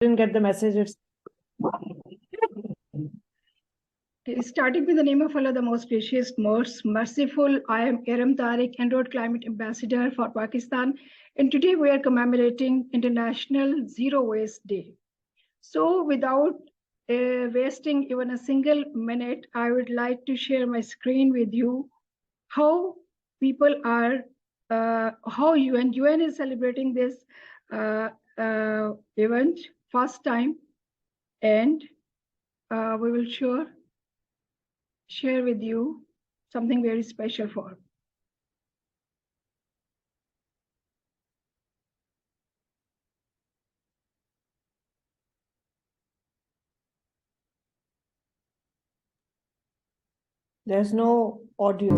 Didn't get the message. Starting with the name of Allah, the most gracious, most merciful, I am Iram Tariq, Enrolled Climate Ambassador for Pakistan, and today we are commemorating International Zero Waste Day. So without wasting even a single minute, I would like to share my screen with you how people are, how UN is celebrating this event first time, and we will share with you something very special for. There's no audio.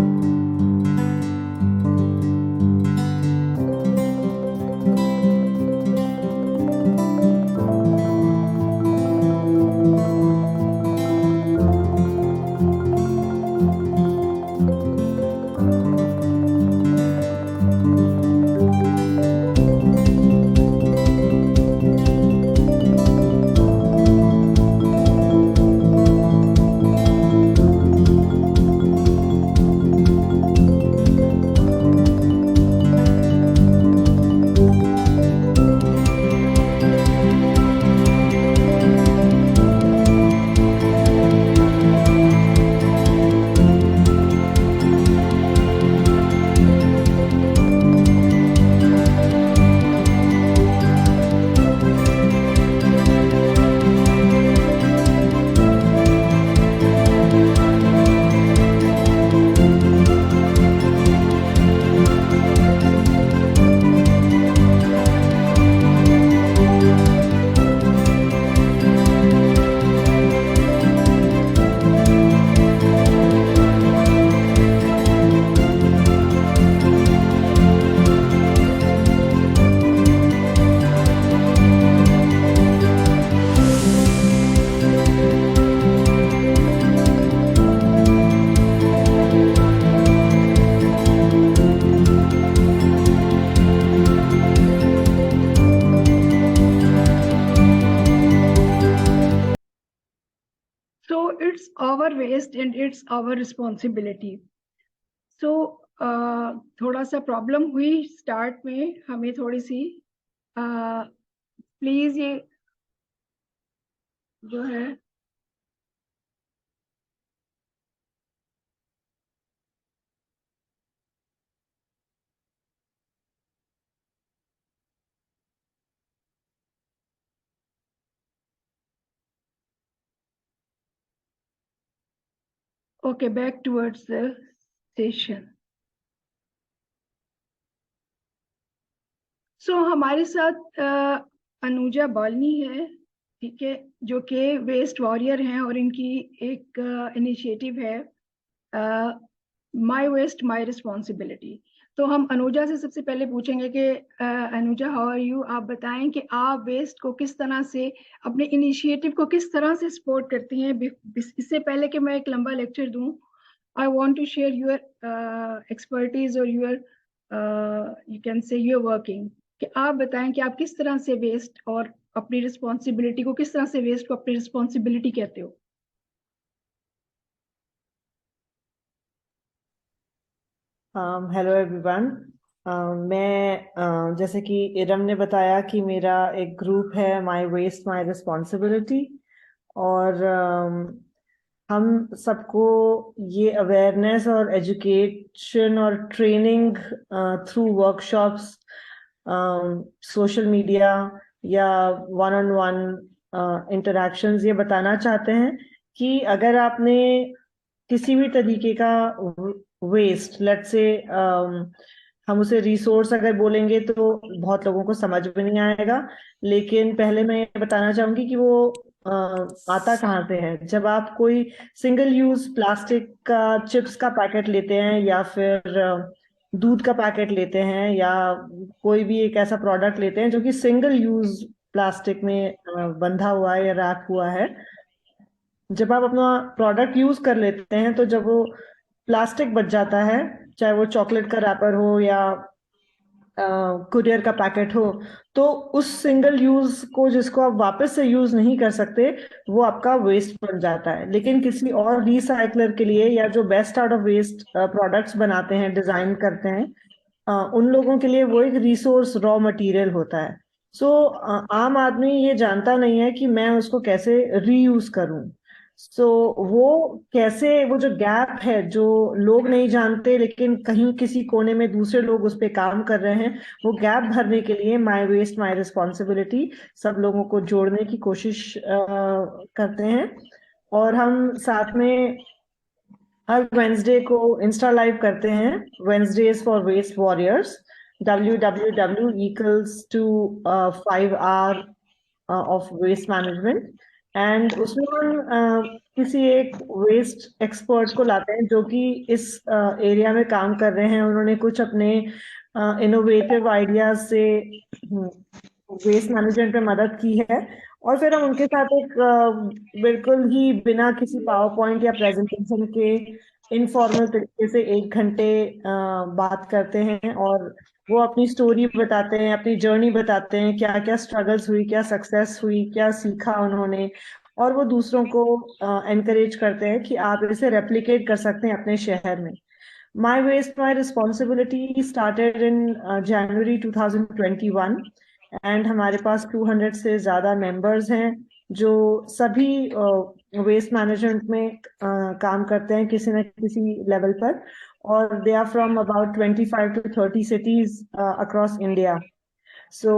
So it's our waste and it's our responsibility. So थोड़ा सा problem हुई start में, हमें थोड़ी सी please ये जो है okay, back towards the session. So हमारे साथ अनुजा बालनी है, ठीक है, जो कि वेस्ट वॉरियर हैं और इनकी एक इनिशिएटिव है माय वेस्ट माय रिस्पॉन्सिबिलिटी. तो हम अनुजा से सबसे पहले पूछेंगे कि अनुजा, हाउ आर यू? आप बताएं कि आप वेस्ट को किस तरह से, अपने इनिशिएटिव को किस तरह से सपोर्ट करती हैं. इससे पहले कि मैं एक लंबा लेक्चर दूं, I want to share your expertise और your you can say your working, कि आप बताएं कि आप किस तरह से वेस्ट और अपनी रिस्पॉन्सिबिलिटी को, किस तरह से वेस्ट को अपनी रिस्पॉन्सिबिलिटी कहते हो. Hello everyone. मैं जैसे कि इरम ने बताया कि मेरा एक ग्रुप है माय वेस्ट माय रिस्पॉन्सिबिलिटी, और हम सबको ये अवेयरनेस और एजुकेशन और training through workshops, social media या वन ऑन वन इंटरेक्शंस ये बताना चाहते हैं कि अगर आपने किसी भी तरीके का वेस्ट, लेट्स से हम उसे रिसोर्स अगर बोलेंगे तो बहुत लोगों को समझ में नहीं आएगा, लेकिन पहले मैं ये बताना चाहूंगी कि वो आता कहाँ से है. जब आप कोई सिंगल यूज प्लास्टिक का चिप्स का पैकेट लेते हैं या फिर दूध का पैकेट लेते हैं या कोई भी एक ऐसा प्रोडक्ट लेते हैं जो कि सिंगल यूज प्लास्टिक में बंधा हुआ है या रैप हुआ है, जब आप अपना प्रोडक्ट यूज कर लेते हैं तो जब वो प्लास्टिक बच जाता है, चाहे वो चॉकलेट का रैपर हो या कुरियर का पैकेट हो, तो उस सिंगल यूज को जिसको आप वापस से यूज नहीं कर सकते वो आपका वेस्ट बन जाता है। लेकिन किसी और रिसाइकलर के लिए या जो best out of waste products बनाते हैं, डिजाइन करते हैं, उन लोगों के लिए वो एक रिसोर्स, रॉ मटेरियल होता है। सो आम आदमी ये जानता नहीं है कि मैं उसको कैसे रीयूज करूं। सो वो कैसे, वो जो गैप है जो लोग नहीं जानते लेकिन कहीं किसी कोने में दूसरे लोग उस पे काम कर रहे हैं, वो गैप भरने के लिए माई वेस्ट माई रिस्पॉन्सिबिलिटी सब लोगों को जोड़ने की कोशिश करते हैं। और हम साथ में हर वेंसडे को इंस्टा लाइव करते हैं, Wednesdays for waste warriors, www equals to 5 hour of waste management. And उसमें हम किसी एक वेस्ट एक्सपर्ट को लाते हैं जो कि इस एरिया में काम कर रहे हैं, उन्होंने कुछ अपने इनोवेटिव आइडियाज से वेस्ट मैनेजमेंट में मदद की है। और फिर हम उनके साथ एक बिल्कुल ही बिना किसी पावर पॉइंट या प्रेजेंटेशन के इनफॉर्मल तरीके से 1 घंटे बात करते हैं, और वो अपनी स्टोरी बताते हैं, अपनी जर्नी बताते हैं, क्या क्या स्ट्रगल्स हुई, क्या सक्सेस हुई, क्या सीखा उन्होंने। और वो दूसरों को एनकरेज करते हैं कि आप इसे रेप्लिकेट कर सकते हैं अपने शहर में। My waste my responsibility started in January 2021, and हमारे पास 200 से ज्यादा मेंबर्स हैं जो सभी वेस्ट मैनेजमेंट में काम करते हैं किसी न किसी लेवल पर, और they are from about 25 to 30 cities across India. So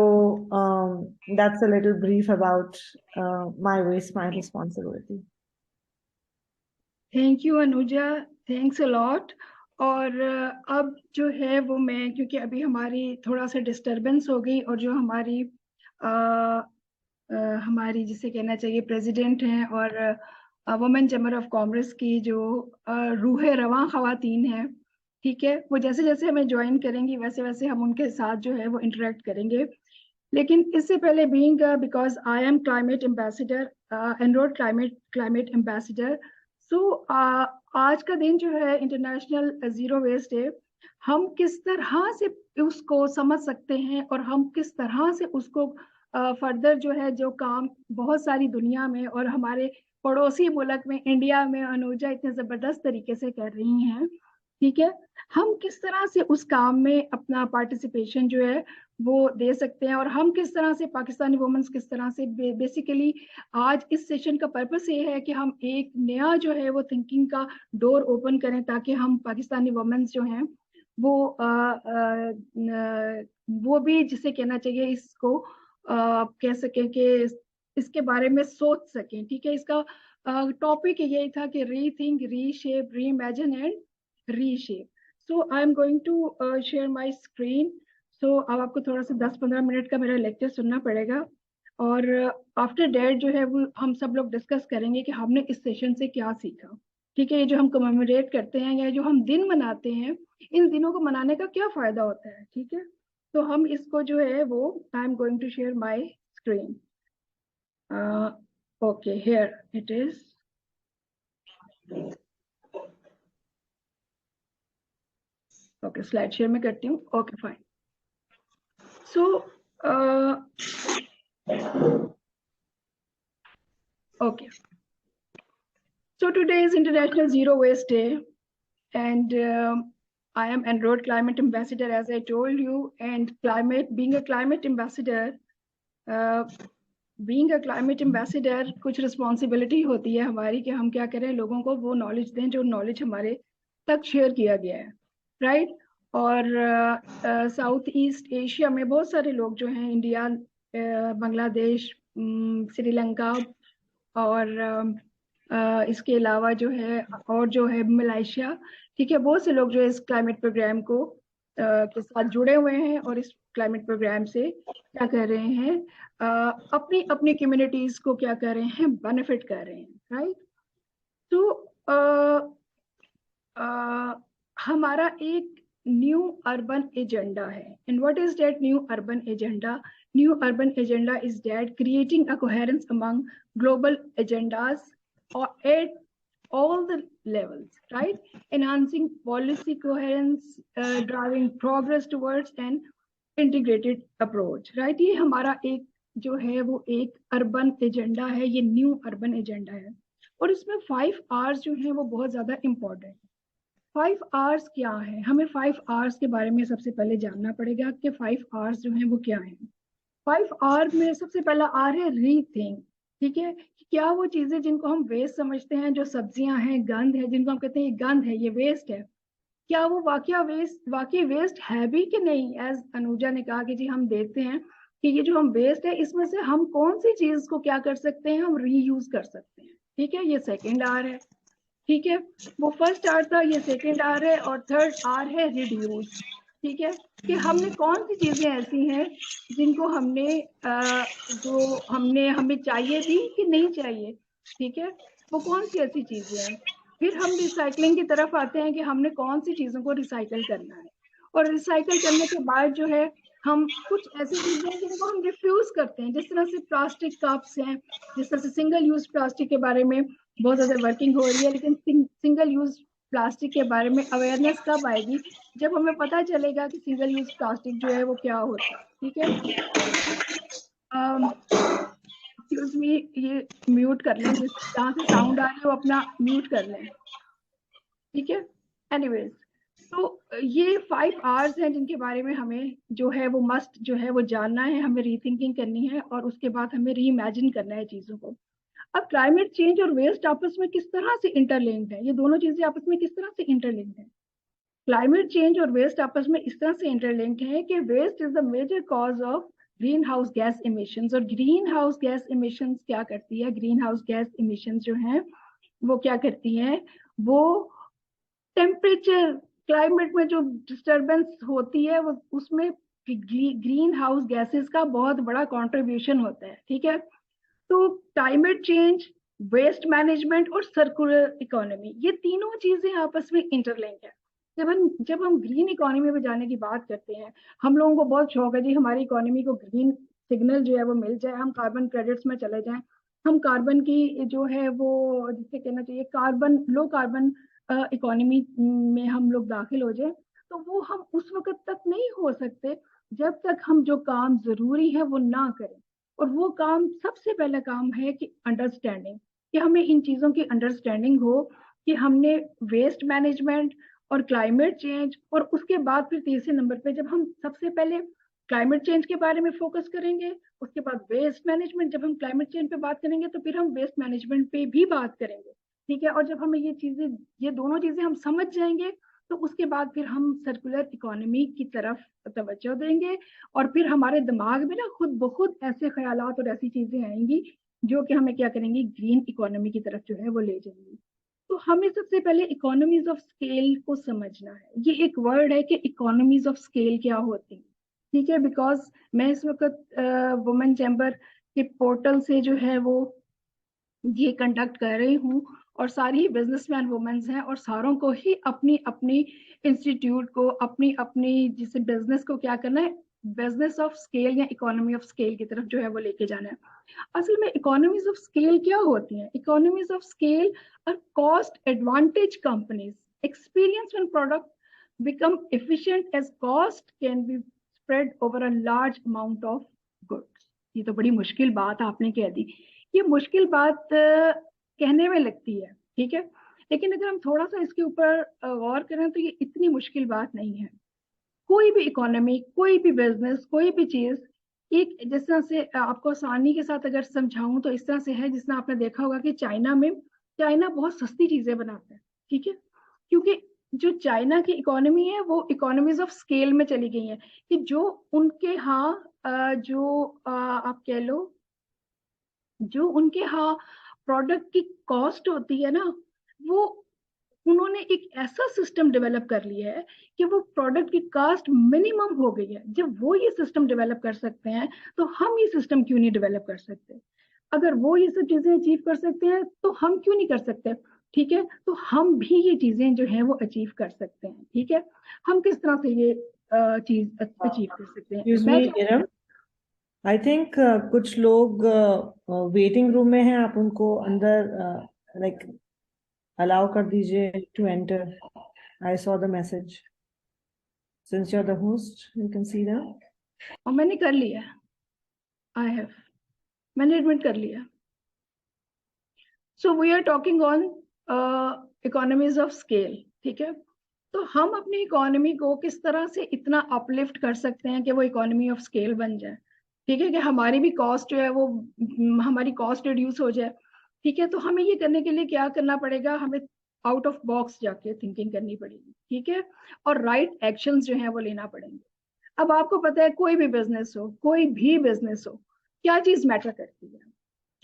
that's a little brief about my waste, my responsibility. Thank you Anuja, thanks a lot. और अब जो है वो मैं, क्योंकि अभी हमारी थोड़ा सा डिस्टरबेंस हो गई, और जो हमारी हमारी जिसे कहना चाहिए प्रेसिडेंट हैं और वुमेन चैम्बर ऑफ कॉमर्स की जो रूह रवां खवातीन हैं, ठीक है, वो जैसे जैसे हमें ज्वाइन करेंगी वैसे वैसे हम उनके साथ जो है वो इंटरेक्ट करेंगे। लेकिन इससे पहले being because I am climate ambassador, enrolled climate ambassador, so आज का दिन जो है इंटरनेशनल जीरो वेस्ट है। हम किस तरह से उसको समझ सकते हैं और हम किस तरह से उसको फर्दर जो है, जो काम बहुत सारी दुनिया में और हमारे पड़ोसी मुल्क में, इंडिया में अनुजा इतने जबरदस्त तरीके से कर रही हैं, ठीक है, हम किस तरह से उस काम में अपना पार्टिसिपेशन जो है वो दे सकते हैं, और हम किस तरह से पाकिस्तानी वुमेन्स किस तरह से बेसिकली आज इस सेशन का पर्पस ये है कि हम एक नया जो है वो थिंकिंग का डोर ओपन करें, ताकि हम पाकिस्तानी वुमेन्स जो हैं वो वो भी जिसे कहना चाहिए इसको आप कह सकें कि इसके बारे में सोच सकें, ठीक है। इसका टॉपिक यही था कि rethink, reshape, reimagine and reshape. So I am going to share my screen. So अब आपको थोड़ा सा 10-15 मिनट का मेरा लेक्चर सुनना पड़ेगा, और आफ्टर डेट जो है वो हम सब लोग डिस्कस करेंगे कि हमने इस सेशन से क्या सीखा, ठीक है। ये जो हम कमेमोरेट करते हैं या जो हम दिन मनाते हैं, इन दिनों को मनाने का क्या फायदा होता है, ठीक है। तो हम इसको जो है वो I am going to share my screen. Okay, here it is. Okay, slide share में करती हूँ। Okay, fine. So okay, so today is International Zero Waste Day, and I am enrolled climate ambassador, as I told you. And being a climate ambassador, कुछ responsibility होती है हमारी कि हम क्या करें, लोगों को वो नॉलेज दें जो नॉलेज हमारे तक शेयर किया गया है, राइट। और साउथ ईस्ट एशिया में बहुत सारे लोग जो हैं, इंडिया, बांग्लादेश, श्रीलंका, और इसके अलावा जो है, और जो है मलेशिया, ठीक है, बहुत से लोग जो है इस क्लाइमेट प्रोग्राम को के साथ जुड़े हुए हैं, और इस क्लाइमेट प्रोग्राम से क्या कर रहे हैं, अपनी अपनी कम्युनिटीज को क्या कर रहे हैं, बेनिफिट कर रहे हैं, राइट। तो हमारा एक न्यू अर्बन एजेंडा है, and what is that new urban agenda? New urban agenda is that creating a coherence among global agendas or at all the levels, right? Enhancing policy coherence, driving progress towards an integrated approach, right. ये हमारा एक जो है वो एक urban agenda है, ये new urban agenda है, और इसमें 5 R's जो है वो बहुत ज्यादा इम्पोर्टेंट है। 5 R's क्या है, हमें 5 R's के बारे में सबसे पहले जानना पड़ेगा कि 5 R's जो है वो क्या है। 5 R में सबसे पहला R है रीथिंक, ठीक है। क्या वो चीजें जिनको हम वेस्ट समझते हैं, जो सब्जियां हैं, गंद है, जिनको हम कहते हैं ये गंद है, ये वेस्ट है, क्या वो वाकई वेस्ट है भी कि नहीं। एज अनुजा ने कहा कि जी हम देखते हैं कि ये जो हम वेस्ट है इसमें से हम कौन सी चीज को क्या कर सकते हैं, हम रीयूज कर सकते हैं, ठीक है। ये सेकंड आर है, ठीक है। वो फर्स्ट आर था, ये सेकंड आर है, और थर्ड आर है रिड्यूस, ठीक है। कि हमने कौन सी चीजें ऐसी हैं जिनको हमने हमें चाहिए भी कि नहीं चाहिए, ठीक है। वो कौन सी ऐसी चीजें हैं। फिर हम रिसाइकलिंग की तरफ आते हैं कि हमने कौन सी चीजों को रिसाइकल करना है, और रिसाइकल करने के बाद जो है हम कुछ ऐसी चीजें हैं जिनको हम रिफ्यूज करते हैं, जिस तरह से प्लास्टिक कप्स हैं, जिस तरह से सिंगल यूज प्लास्टिक के बारे में बहुत ज्यादा वर्किंग हो रही है, लेकिन सिंगल यूज प्लास्टिक के बारे में अवेयरनेस कब आएगी, जब हमें पता चलेगा कि सिंगल यूज प्लास्टिक जो है वो क्या होता है, ठीक है। एक्सक्यूज मी, ये म्यूट कर लें, जहाँ से साउंड आ रही है वो अपना म्यूट कर लें, ठीक है। एनीवेज, तो ये 5 R's हैं जिनके बारे में हमें जो है वो मस्ट जो है वो जानना है, हमें रीथिंकिंग करनी है, और उसके बाद हमें री इमेजिन करना है चीजों को। अब क्लाइमेट चेंज और वेस्ट आपस में किस तरह से इंटरलिंक्ड है, ये दोनों चीजें आपस में किस तरह से इंटरलिंक्ड है। क्लाइमेट चेंज और वेस्ट आपस में इस तरह से इंटरलिंक्ड है कि waste is the major cause of greenhouse gas emissions, और ग्रीन हाउस गैस इमिशंस क्या करती है, ग्रीन हाउस गैस इमिशंस जो है वो क्या करती है, वो टेम्परेचर, क्लाइमेट में जो डिस्टरबेंस होती है वो उसमें ग्रीन हाउस गैसेस का बहुत बड़ा कंट्रीब्यूशन होता है, ठीक है। तो क्लाइमेट चेंज, वेस्ट मैनेजमेंट और सर्कुलर इकोनॉमी, ये तीनों चीजें आपस में इंटरलिंक है। जब हम ग्रीन इकोनॉमी में जाने की बात करते हैं, हम लोगों को बहुत शौक है जी हमारी इकोनॉमी को ग्रीन सिग्नल जो है वो मिल जाए, हम कार्बन क्रेडिट्स में चले जाएं, हम कार्बन की जो है वो जिसे कहना चाहिए कार्बन लो कार्बन इकोनॉमी में हम लोग दाखिल हो जाए। तो वो हम उस वक्त तक नहीं हो सकते जब तक हम जो काम जरूरी है वो ना करें, और वो काम सबसे पहला काम है कि अंडरस्टैंडिंग, कि हमें इन चीजों की अंडरस्टैंडिंग हो कि हमने वेस्ट मैनेजमेंट और क्लाइमेट चेंज, और उसके बाद फिर तीसरे नंबर पे जब हम सबसे पहले क्लाइमेट चेंज के बारे में फोकस करेंगे, उसके बाद वेस्ट मैनेजमेंट, जब हम क्लाइमेट चेंज पे बात करेंगे तो फिर हम वेस्ट मैनेजमेंट पे भी बात करेंगे, ठीक है। और जब हमें ये दोनों चीजें हम समझ जाएंगे तो उसके बाद फिर हम सर्कुलर इकोनॉमी की तरफ तवज्जो देंगे, और फिर हमारे दिमाग में ना खुद ब खुद ऐसे ख्यालात और ऐसी चीजें आएंगी जो कि हमें क्या करेंगी, ग्रीन इकोनॉमी की तरफ जो है वो ले जाएंगी। तो हमें सबसे पहले इकोनॉमीज ऑफ स्केल को समझना है। ये एक वर्ड है कि इकोनॉमीज ऑफ स्केल क्या होती है, ठीक है। बिकॉज मैं इस वक्त वुमेन चैम्बर के पोर्टल से जो है वो ये कंडक्ट कर रही हूँ, और सारी ही बिजनेसमैन वुमेन्स हैं, और सारों को ही अपनी अपनी इंस्टीट्यूट को अपनी अपनी जिसे बिजनेस को क्या करना है, बिजनेस ऑफ स्केल या इकोनॉमी ऑफ स्केल की तरफ जो है वो लेके जाना है। असल में इकोनॉमीज ऑफ स्केल क्या होती हैं, economies of scale are cost advantage companies experience when product become efficient as cost can be spread over a large amount of goods। ये तो बड़ी मुश्किल बात आपने कह दी, ये मुश्किल बात कहने में लगती है, ठीक है, लेकिन अगर हम थोड़ा सा इसके ऊपर गौर करें तो ये इतनी मुश्किल बात नहीं है। कोई भी इकोनॉमी, कोई भी बिजनेस, कोई भी चीज एक जिस तरह से आपको आसानी के साथ अगर समझाऊं तो इस तरह से है, जिस तरह आपने देखा होगा कि चाइना बहुत सस्ती चीजें बनाता है, ठीक है। क्योंकि जो चाइना की इकोनॉमी है वो इकोनॉमीज ऑफ स्केल में चली गई है, कि जो उनके यहाँ आप कह लो जो उनके यहाँ प्रोडक्ट की कॉस्ट होती है ना, वो उन्होंने एक ऐसा सिस्टम डेवलप कर लिया है कि वो प्रोडक्ट की कॉस्ट मिनिमम हो गई है। जब वो ये सिस्टम डेवलप कर सकते हैं तो हम ये सिस्टम क्यों नहीं डेवलप कर सकते। अगर वो ये सब चीजें अचीव कर सकते हैं तो हम क्यों नहीं कर सकते, ठीक है। तो हम भी ये चीजें जो है वो अचीव कर सकते हैं, ठीक है। हम किस तरह से ये चीज अचीव कर सकते हैं, एक्सक्यूज मैं मी इरम, आई थिंक कुछ लोग वेटिंग रूम में हैं, आप उनको अंदर लाइक अलाउ कर दीजिए to enter. I saw the message, since you are the host you can see that. और मैंने कर लिया, आई हैव, मैंने एडमिट कर लिया। So we are talking on economies of scale, ठीक है। तो हम अपनी इकोनॉमी को किस तरह से इतना अपलिफ्ट कर सकते हैं कि वो इकोनॉमी ऑफ स्केल बन जाए, ठीक है, कि हमारी भी कॉस्ट जो है वो हमारी कॉस्ट रिड्यूस हो जाए, ठीक है। तो हमें ये करने के लिए क्या करना पड़ेगा, हमें आउट ऑफ बॉक्स जाके थिंकिंग करनी पड़ेगी, ठीक है, और राइट एक्शंस जो है वो लेना पड़ेंगे। अब आपको पता है कोई भी बिजनेस हो, कोई भी बिजनेस हो, क्या चीज मैटर करती है,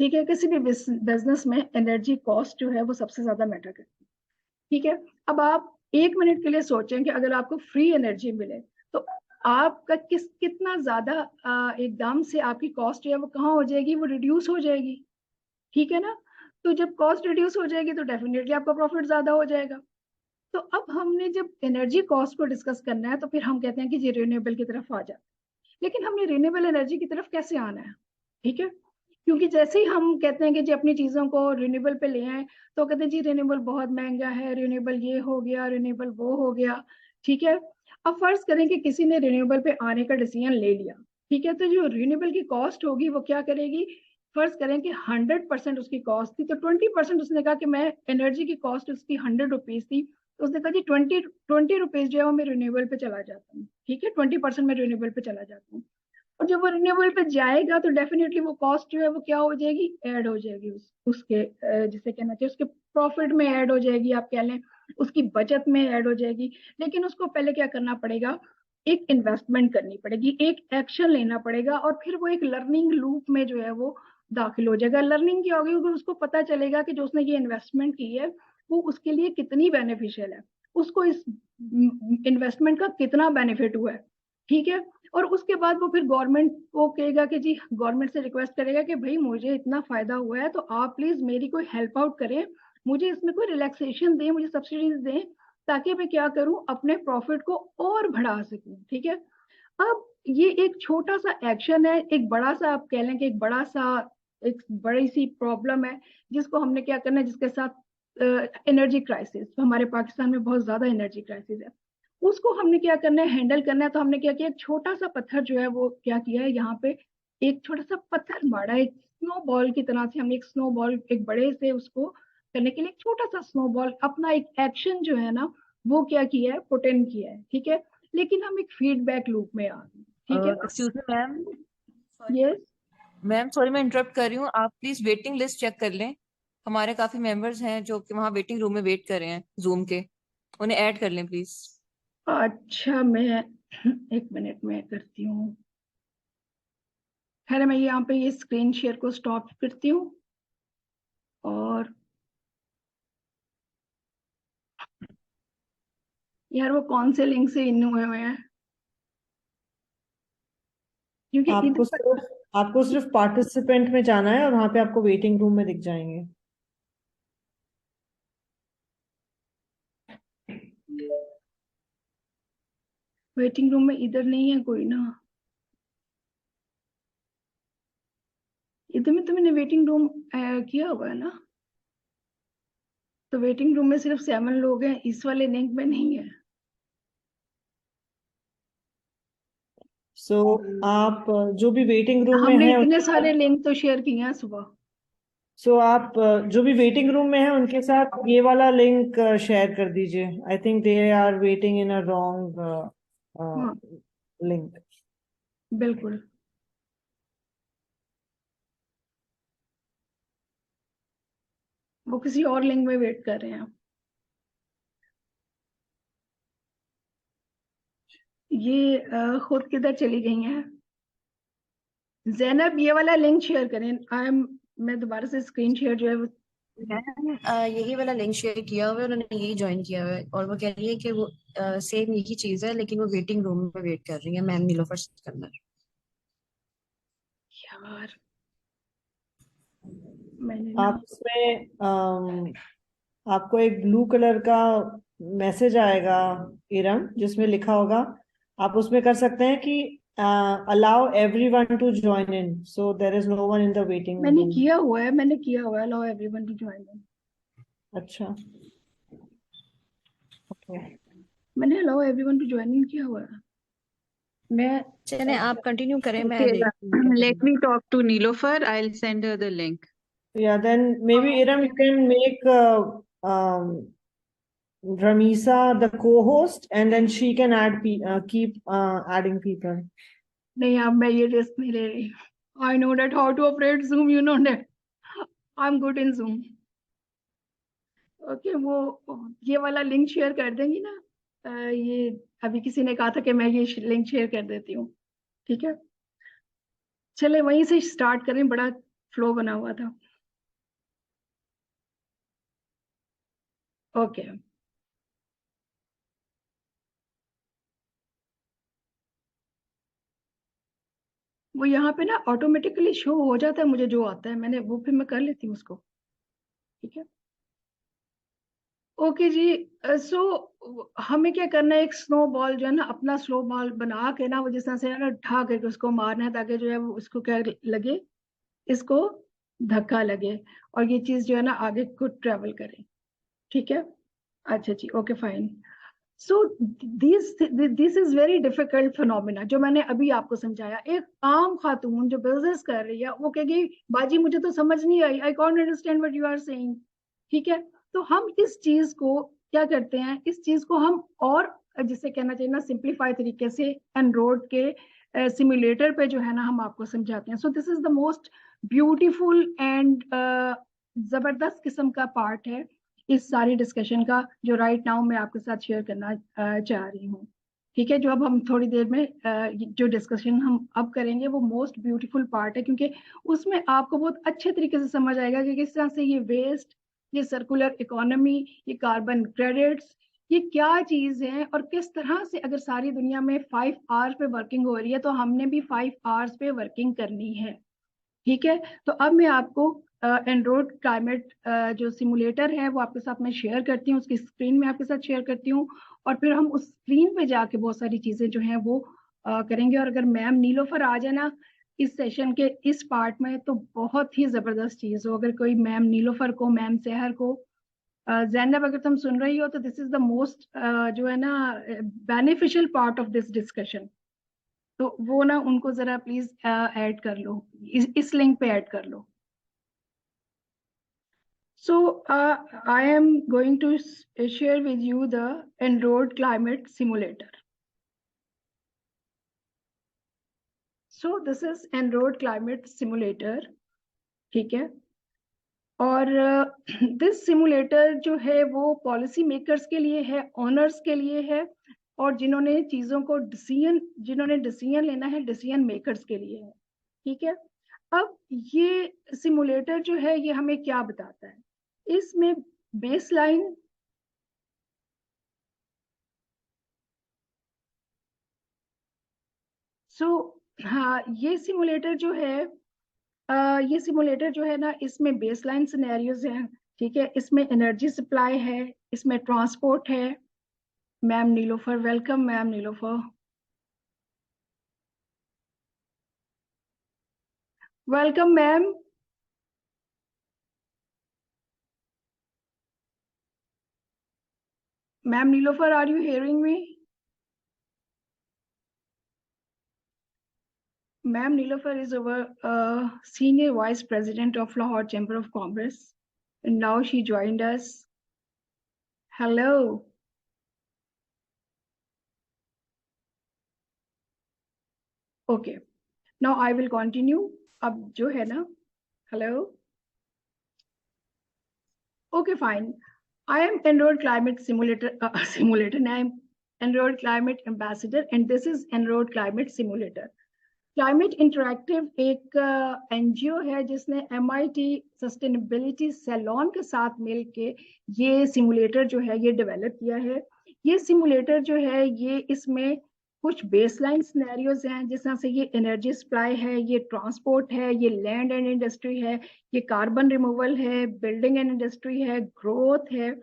ठीक है, किसी भी बिजनेस में एनर्जी कॉस्ट जो है वो सबसे ज्यादा मैटर करती है, ठीक है। अब आप 1 मिनट के लिए सोचें कि अगर आपको फ्री एनर्जी मिले तो आपका कितना ज्यादा एकदम से आपकी कॉस्ट है वो कहाँ हो जाएगी, वो रिड्यूस हो जाएगी, ठीक है ना। तो जब कॉस्ट रिड्यूस हो जाएगी तो डेफिनेटली आपका प्रॉफिट ज्यादा हो जाएगा। तो अब हमने जब एनर्जी कॉस्ट को डिस्कस करना है तो फिर हम कहते हैं कि जी रिन्यूएबल की तरफ आ जाए। लेकिन हमने रिन्यूएबल एनर्जी की तरफ कैसे आना है, ठीक है, क्योंकि जैसे ही हम कहते हैं कि जी अपनी चीजों को रिन्यूएबल पे ले आए तो कहते हैं जी रिन्यूएबल बहुत महंगा है, रिन्यूएबल ये हो गया, रिन्यूएबल वो हो गया, ठीक है। अब फर्ज करें कि किसी ने रिन्यूएबल पे आने का डिसीजन ले लिया, ठीक है, तो जो रिन्यूएबल की कॉस्ट होगी वो क्या करेगी, फर्ज करें कि 100% उसकी कॉस्ट थी, तो 20% उसने कहा कि मैं एनर्जी की कॉस्ट उसकी 100 रुपीज थी, तो उसने कहा जी 20 रुपीज जो है वो मैं रिन्यूएबल पे चला जाता हूँ, ठीक है, 20% मैं रिन्यूएबल पे चला जाता हूँ। और जब वो रिन्यूएबल पे जाएगा तो डेफिनेटली वो कॉस्ट जो है वो क्या हो जाएगी, ऐड हो जाएगी उसके जिसे कहना चाहिए उसके प्रॉफिट में ऐड हो जाएगी, आप कह लें उसकी बचत में ऐड हो जाएगी। लेकिन उसको पहले क्या करना पड़ेगा, एक इन्वेस्टमेंट करनी पड़ेगी, एक एक्शन लेना पड़ेगा, और फिर वो एक लर्निंग लूप में जो है वो दाखिल हो जाएगा। लर्निंग क्या होगी, अगर उसको पता चलेगा कि जो उसने ये इन्वेस्टमेंट की है वो उसके लिए कितनी बेनिफिशियल है, उसको इस इन्वेस्टमेंट का कितना बेनिफिट हुआ है, ठीक है। और उसके बाद वो फिर गवर्नमेंट को कहेगा कि जी, गवर्नमेंट से रिक्वेस्ट करेगा कि भाई मुझे इतना फायदा हुआ है तो आप प्लीज मेरी कोई हेल्प आउट करें, मुझे इसमें कोई रिलैक्सेशन दें, मुझे सब्सिडीज दें, ताकि मैं क्या करूं, अपने प्रॉफिट को और बढ़ा सकूं, ठीक है। अब ये एक छोटा सा एक्शन है, एक बड़ा सा आप कह लें कि एक बड़ा सा एक बड़ी सी प्रॉब्लम है जिसको हमने क्या करना है, जिसके साथ एनर्जी क्राइसिस, हमारे पाकिस्तान में बहुत ज्यादा एनर्जी क्राइसिस है, उसको हमने क्या करना है, हैंडल करना है। तो हमने क्या किया, एक छोटा सा पत्थर जो है वो क्या किया है, यहाँ पे एक छोटा सा पत्थर मारा है, एक स्नो बॉल की तरह से हमने एक स्नो बॉल, एक बड़े से उसको करने के लिए एक छोटा सा स्नो बॉल, अपना एक एक्शन जो है ना वो क्या किया है, पुट इन किया है, ठीक है। लेकिन हम एक फीडबैक लूप में आ गए, ठीक है। Excuse me ma'am, sorry yes, ma'am, sorry मैं इंटरप्ट कर रही हूँ। आप प्लीज वेटिंग लिस्ट चेक कर लें। हमारे काफी मेंबर्स हैं जो कि वहाँ वेटिंग रूम में वेट कर रहे हैं जूम के, उन्हें ऐड कर लें प्लीज। अच्छा मैं 1 मिनट में करती हूँ। खैर मैं यहाँ पे ये स्क्रीन शेयर को स्टॉप करती हूँ, और यार वो कौन से लिंक से इन हुए हुए हैं, क्योंकि आपको इधर सिर्फ आपको सिर्फ पार्टिसिपेंट में जाना है और वहां पे आपको वेटिंग रूम में दिख जाएंगे। वेटिंग रूम में इधर नहीं है कोई ना, इधर में तो मैंने वेटिंग रूम किया हुआ है ना, तो वेटिंग रूम में सिर्फ 7 लोग हैं, इस वाले लिंक में नहीं है। सो आप जो भी वेटिंग रूम में हमने हैं इतने उनके सारे साथ, लिंक तो शेयर किए हैं सुबह। सो आप जो भी वेटिंग रूम में हैं उनके साथ ये वाला लिंक शेयर कर दीजिए। I think they are waiting in a wrong हाँ लिंक। बिल्कुल, वो किसी और लिंक में वेट कर रहे हैं। ये खुद किधर चली गई हैं, जैनब ये वाला लिंक शेयर करें। मैं दोबारा से स्क्रीन शेयर जो है वो, मैम यही वाला लिंक शेयर किया हुआ है, उन्होंने यही ज्वाइन किया हुआ है और वो कह रही है कि वो सेम यही चीज है, लेकिन वो वेटिंग रूम में वेट कर रही है मैम नीलोफर सिकंदर। यार मैंने ना, आप उसमें आपको एक ब्लू कलर का मैसेज आएगा इरम, जिसमें लिखा होगा, आप उसमें कर सकते हैं कि allow everyone to join in, so there is no one in the waiting मैंने रूम। किया हुआ है, मैंने किया हुआ है, अलाउ एवरीवन टू ज्वाइन। अच्छा, ओके। मैंने allow everyone to join in किया हुआ है। मैं चले आप कंटिन्यू करें, मैं Okay, देखती हूँ क्या let करना। me talk to Nilofer. I'll send her the link. Yeah, then maybe Iram, you can make Ramisa the co-host, and then she can keep adding people. नहीं, अब मैं ये रिस्क नहीं ले रही. I know that how to operate Zoom, you know that. I'm good in Zoom. Okay, वो ये वाला लिंक शेयर कर देंगी ना. ये अभी किसी ने कहा था कि मैं ये लिंक शेयर कर देती हूँ. ठीक है, चले वहीं से स्टार्ट करें, बड़ा फ्लो बना हुआ था. ओके, वो यहाँ पे ना ऑटोमेटिकली शो हो जाता है मुझे जो आता है, मैंने वो फिर मैं कर लेती हूँ उसको. ठीक है, ओके जी. सो हमें क्या करना है, एक स्नो बॉल जो है ना, अपना स्नो बॉल बना के ना, वो जिस तरह से है ना ढा करके उसको मारना है, ताकि जो है वो उसको क्या लगे, इसको धक्का लगे और ये चीज जो है ना आगे को ट्रेवल करे. ठीक है, अच्छा जी, okay fine. So this is very difficult phenomena जो मैंने अभी आपको समझाया. एक आम खातून जो बिजनेस कर रही है वो कहेगी बाजी मुझे तो समझ नहीं आई, I can't understand what you are saying. ठीक है, तो हम इस चीज को क्या करते हैं, इस चीज को हम और जिसे कहना चाहिए ना सिंप्लीफाई तरीके से एनरोड के सिमुलेटर पे जो है ना हम आपको समझाते हैं. सो this is the most beautiful and जबरदस्त किस्म का पार्ट है इस सारी डिस्कशन का, जो राइट नाउ मैं आपके साथ शेयर करना चाह रही हूँ. ठीक है, जो अब हम थोड़ी देर में जो डिस्कशन हम अब करेंगे वो मोस्ट ब्यूटीफुल पार्ट है, क्योंकि उसमें आपको बहुत अच्छे तरीके से समझ आएगा कि किस तरह से ये वेस्ट, ये सर्कुलर इकोनॉमी, ये कार्बन क्रेडिट्स, ये क्या चीज है, और किस तरह से अगर सारी दुनिया में 5 आवर्स पे वर्किंग हो रही है तो हमने भी 5 आवर्स पे वर्किंग करनी है. ठीक है, तो अब मैं आपको एनरोड क्लाइमेट जो सिमुलेटर है वो आपके साथ मैं शेयर करती हूँ, उसकी स्क्रीन में आपके साथ शेयर करती हूँ, और फिर हम उस स्क्रीन पे जाके बहुत सारी चीजें जो हैं वो करेंगे. और अगर मैम नीलोफर आ जाए ना इस सेशन के इस पार्ट में तो बहुत ही जबरदस्त चीज हो. अगर कोई मैम नीलोफर को, मैम सहर को, जैनब अगर तुम सुन रही हो तो दिस इज द मोस्ट जो है ना beneficial part of this discussion. तो वो ना उनको जरा प्लीज ऐड कर लो, इस लिंक पे ऐड कर लो. So I am going to share with you the En-ROAD climate simulator. So this is En-ROAD climate simulator. ठीक है, और दिस सिमुलेटर जो है वो पॉलिसी मेकर्स के लिए है, ओनर्स के लिए है, और जिन्होंने चीजों को जिन्होंने डिसीजन लेना है, डिसीजन मेकर्स के लिए है. ठीक है, अब ये सिमुलेटर जो है ये हमें क्या बताता है, इसमें बेसलाइन हाँ, ये सिमुलेटर जो है ये सिमुलेटर जो है ना इसमें बेसलाइन सिनेरियोज हैं. ठीक है, इसमें एनर्जी सप्लाई है, इसमें ट्रांसपोर्ट है. Ma'am Nilofer, welcome ma'am Nilofer, welcome ma'am. Ma'am Nilofer, are you hearing me? Ma'am Nilofer is our Senior Vice President of Lahore Chamber of Commerce, and now she joined us. Hello. Okay, now I will continue. अब जो है ना, hello. Okay, fine. I am En-ROAD Climate Simulator, and I am En-ROAD Climate Ambassador, and this is En-ROAD Climate Simulator. Climate interactive एक NGO है जिसने MIT sustainability salon के साथ मिलके ये सिमुलेटर जो है ये डेवलप किया है. ये सिमुलेटर जो है ये इसमें कुछ बेसलाइन सिनेरियोज हैं, जिस तरह से ये एनर्जी सप्लाई है, ये ट्रांसपोर्ट है, ये लैंड एंड इंडस्ट्री है, ये कार्बन रिमूवल है, बिल्डिंग एंड इंडस्ट्री है, ग्रोथ है,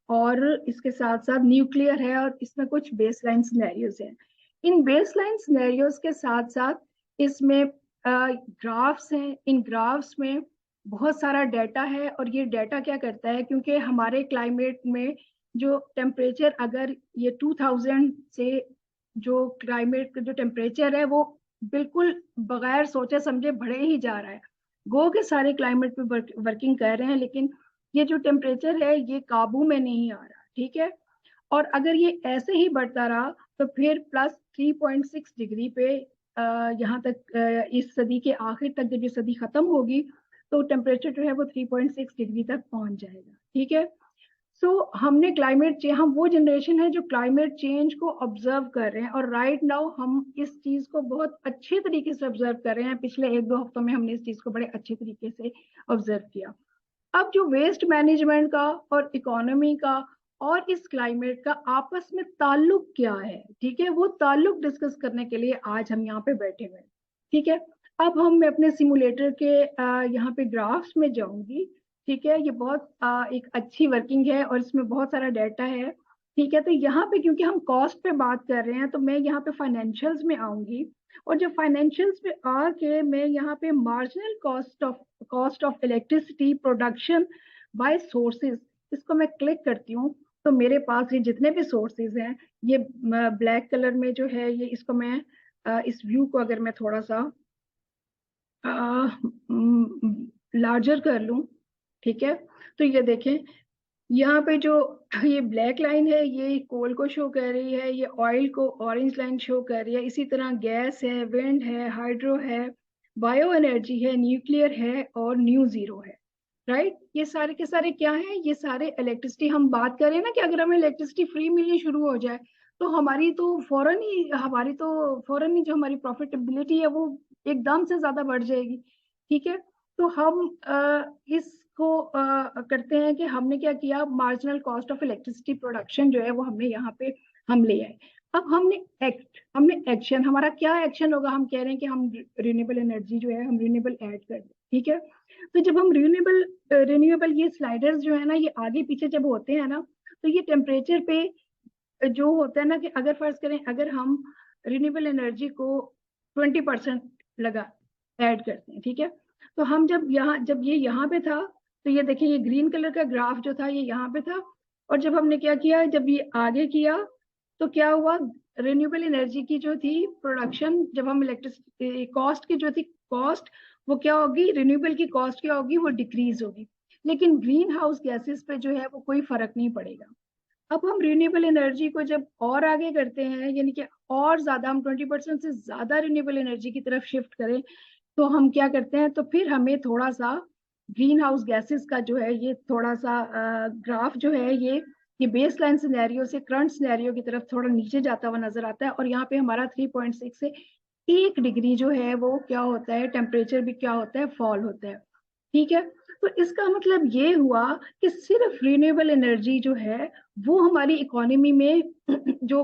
और इसके साथ साथ न्यूक्लियर है, और इसमें कुछ बेसलाइन सिनेरियोज हैं. इन बेसलाइन सिनेरियोज के साथ साथ इसमें ग्राफ्स हैं. इन ग्राफ्स में बहुत सारा डाटा है, और ये डाटा क्या करता है, क्योंकि हमारे क्लाइमेट में जो टेम्परेचर अगर ये 2000 से जो क्लाइमेट का जो टेम्परेचर है वो बिल्कुल बगैर सोचे समझे बढ़े ही जा रहा है। गो के सारे क्लाइमेट पे वर्किंग कर रहे हैं, लेकिन ये जो टेम्परेचर है ये काबू में नहीं आ रहा, ठीक है। और अगर ये ऐसे ही बढ़ता रहा तो फिर +3.6 डिग्री पे यहाँ तक इस सदी के आखिर तक, जब ये सदी खत्म होगी तो टेम्परेचर जो है वो 3.6 डिग्री तक पहुंच जाएगा, ठीक है। सो हमने क्लाइमेट चेंज, हम वो जनरेशन है जो क्लाइमेट चेंज को ऑब्जर्व कर रहे हैं, और राइट नाउ हम इस चीज को बहुत अच्छे तरीके से ऑब्जर्व कर रहे हैं। पिछले 1-2 हफ्तों में हमने इस चीज को बड़े अच्छे तरीके से ऑब्जर्व किया। अब जो वेस्ट मैनेजमेंट का और इकोनॉमी का और इस क्लाइमेट का आपस में ताल्लुक क्या है, ठीक है, वो ताल्लुक डिस्कस करने के लिए आज हम यहाँ पे बैठे हुए हैं, ठीक है। अब मैं अपने सिमुलेटर के यहाँ पे ग्राफ्स में जाऊंगी, ठीक है। ये बहुत एक अच्छी वर्किंग है और इसमें बहुत सारा डाटा है, ठीक है। तो यहाँ पे क्योंकि हम कॉस्ट पे बात कर रहे हैं तो मैं यहाँ पे फाइनेंशियल्स में आऊंगी, और जब फाइनेंशियल्स में आके मैं यहाँ पे marginal cost of electricity production by sources, इसको मैं क्लिक करती हूँ तो मेरे पास ये जितने भी सोर्सेज हैं, ये ब्लैक कलर में जो है, ये इसको मैं इस व्यू को अगर मैं थोड़ा सा लार्जर कर लूं, ठीक है, तो ये देखें यहाँ पे जो ये ब्लैक लाइन है ये कोल को शो कर रही है, ये ऑयल को ऑरेंज लाइन शो कर रही है। इसी तरह गैस है, विंड है, हाइड्रो है, बायो एनर्जी है, न्यूक्लियर है और न्यू जीरो है, राइट। ये सारे के सारे क्या है, ये सारे इलेक्ट्रिसिटी। हम बात करें ना कि अगर हमें इलेक्ट्रिसिटी फ्री मिलनी शुरू हो जाए तो हमारी तो फौरन ही जो हमारी प्रॉफिटेबिलिटी है वो एकदम से ज्यादा बढ़ जाएगी, ठीक है। तो हम इसको करते हैं कि हमने क्या किया, marginal cost of electricity production जो है वो हमने यहाँ पे हम ले आए। अब हमने एक्शन, हमारा क्या एक्शन होगा, हम कह रहे हैं कि हम रिन्यूएबल एनर्जी जो है हम रिन्यूएबल ऐड कर दें, ठीक है। तो जब हम रिन्यूएबल ये स्लाइडर्स जो है ना ये आगे पीछे जब होते हैं ना, तो ये टेम्परेचर पे जो होता है ना कि अगर फर्ज करें अगर हम रिन्यूएबल एनर्जी को 20% लगा ऐड करते हैं, ठीक है। तो हम जब ये यहाँ पे था तो ये देखिए ये ग्रीन कलर का ग्राफ जो था ये यहाँ पे था, और जब हमने क्या किया, जब ये आगे किया तो क्या हुआ, रिन्यूएबल एनर्जी की जो थी प्रोडक्शन, जब हम इलेक्ट्रिसिटी कॉस्ट की जो थी कॉस्ट, वो क्या होगी, रिन्यूएबल की कॉस्ट क्या होगी, वो डिक्रीज होगी। लेकिन ग्रीन हाउस गैसेस पे जो है वो कोई फर्क नहीं पड़ेगा। अब हम रिन्यूएबल एनर्जी को जब और आगे करते हैं, यानी कि और ज्यादा हम 20% से ज्यादा रिन्यूएबल एनर्जी की तरफ शिफ्ट करें, तो हम क्या करते हैं, तो फिर हमें थोड़ा सा ग्रीन हाउस गैसेस का जो है ये थोड़ा सा ग्राफ जो है ये बेस लाइन सिनेरियो से करंट सिनेरियो की तरफ थोड़ा नीचे जाता हुआ नजर आता है। और यहाँ पे हमारा 3.6 से 1 डिग्री जो है वो क्या होता है, टेम्परेचर भी क्या होता है, फॉल होता है, ठीक है। तो इसका मतलब ये हुआ कि सिर्फ रिन्यूएबल एनर्जी जो है वो हमारी इकोनॉमी में जो